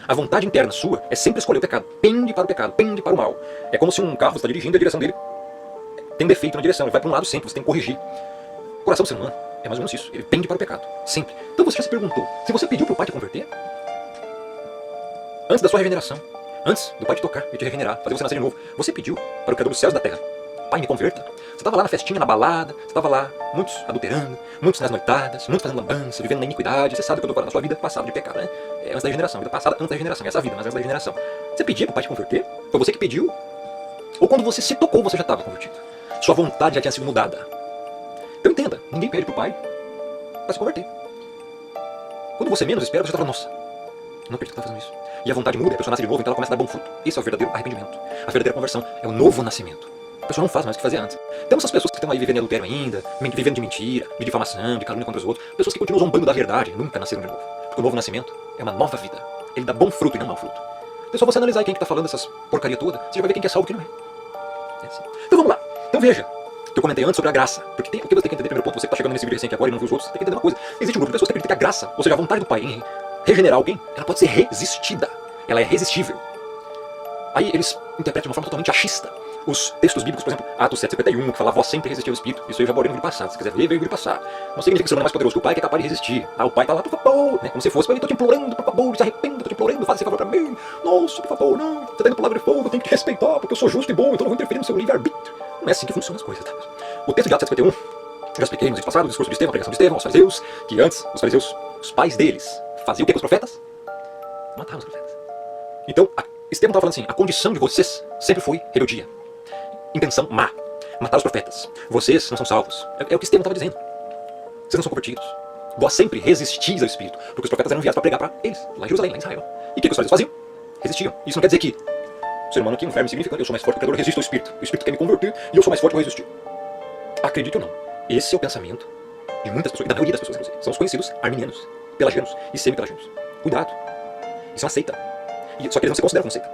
A vontade interna sua é sempre escolher o pecado. Pende para o pecado, pende para o mal. É como se um carro está dirigindo e a direção dele tem defeito na direção, ele vai para um lado sempre, você tem que corrigir. O coração do ser humano é mais ou menos isso, ele pende para o pecado, sempre. Então você já se perguntou, se você pediu para o Pai te converter, antes da sua regeneração, antes do Pai te tocar e te regenerar, fazer você nascer de novo, você pediu para o Criador dos céus e da terra: Pai, me converta. Você estava lá na festinha, na balada, você estava lá, muitos adulterando, muitos nas noitadas, muitos fazendo lambança, vivendo na iniquidade. Você sabe o que eu estou falando, na sua vida passada de pecado, né? É antes da regeneração, vida passada antes da regeneração, essa vida, mas antes da regeneração. Você pediu para o Pai te converter? Foi você que pediu? Ou quando você se tocou, você já estava convertido? Sua vontade já tinha sido mudada. Então entenda, ninguém pede para o Pai para se converter. Quando você menos espera, você está falando: nossa, não acredito que está fazendo isso. E a vontade muda, a pessoa nasce de novo, então ela começa a dar bom fruto. Esse é o verdadeiro arrependimento. A verdadeira conversão é o novo nascimento. A pessoa não faz mais o que fazia antes. Temos essas pessoas que estão aí vivendo em adultério ainda, vivendo de mentira, de difamação, de calúnia contra os outros. Pessoas que continuam zombando da verdade, nunca nasceram de novo. Porque o novo nascimento é uma nova vida. Ele dá bom fruto e não mau fruto. Então é só você analisar quem que está falando essas porcaria toda, você já vai ver quem que é salvo e quem não é. Assim. Então vamos lá. Então veja, que eu comentei antes sobre a graça. Porque você tem que entender, primeiro ponto, você que está chegando nesse vídeo recente agora e não viu os outros, você tem que entender uma coisa. Existe um grupo de pessoas que acreditam que a graça, ou seja, a vontade do Pai em regenerar alguém, ela pode ser resistida. Ela é resistível. Aí eles interpretam de uma forma totalmente achista os textos bíblicos, por exemplo, Atos 7:51, que fala: vós sempre resistiu ao Espírito. Isso eu já abordei no vídeo passado. Se quiser ver, veio o vídeo passado. Não significa que você não é mais poderoso que o Pai, que é capaz de resistir. Ah, o Pai tá lá: por favor, né? Como se fosse: eu tô te implorando, por favor, se arrependa, tô te implorando, faz esse favor pra mim. Nossa, por favor, não, você tá indo pro lago de fogo, eu tenho que te respeitar, porque eu sou justo e bom, então não vou interferir no seu livre-arbítrio. Não é assim que funcionam as coisas, tá? O texto de Atos 7:51, eu já expliquei no vídeo passado, o discurso de Estevão, a pregação de Estevão, aos fariseus, que antes, os fariseus, os pais deles, faziam o que com os profetas? Matavam os profetas. Então, Estevão estava falando assim: a condição de vocês sempre foi rebeldia, intenção má, matar os profetas. Vocês não são salvos. É o que Estevão estava dizendo. Vocês não são convertidos. Vós sempre resistis ao Espírito, porque os profetas eram enviados para pregar para eles, lá em Jerusalém, lá em Israel. E o que os fariseus faziam? Resistiam. Isso não quer dizer que o ser humano aqui é um verme significante: eu sou mais forte que o Criador, resisto ao Espírito. O Espírito quer me converter e eu sou mais forte, vou resistir. Acredite ou não, esse é o pensamento de muitas pessoas, e da maioria das pessoas, inclusive. São os conhecidos arminianos, pelagianos e semi-pelagianos. Cuidado. Isso é uma seita. Só que eles não se consideram como seita.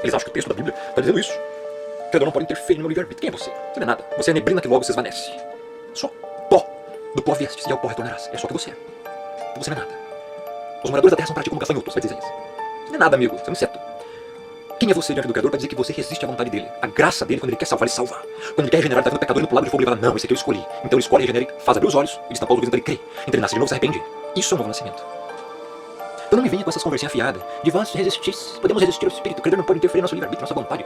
Eles acham que o texto da Bíblia está dizendo isso. O Criador não pode interferir no meu livre-arbítrio. Quem é você? Você não é nada. Você é neblina que logo se esvanece. Só pó. Do pó viestes e ao pó retornarás. É só o que você é. Você não é nada. Os moradores da terra são para ti como gafanhotos, vai dizer isso. Você não é nada, amigo. Você é um inseto. Quem é você diante do Criador para dizer que você resiste à vontade dele? A graça dele, quando ele quer salvar, ele salva. Quando ele quer regenerar, ele está vendo o pecador indo pro lago de fogo, ele fala: não, esse aqui eu escolhi. Então ele escolhe, regenera, faz abrir os olhos e destampar os ouvidos, então ele crê. Então ele nasce de novo, se arrepende. Isso é um novo nascimento. Então não me venha com essas conversinhas fiadas de vós resistis, podemos resistir ao Espírito, o Criador não pode interferir no nosso livre-arbítrio, nossa vontade.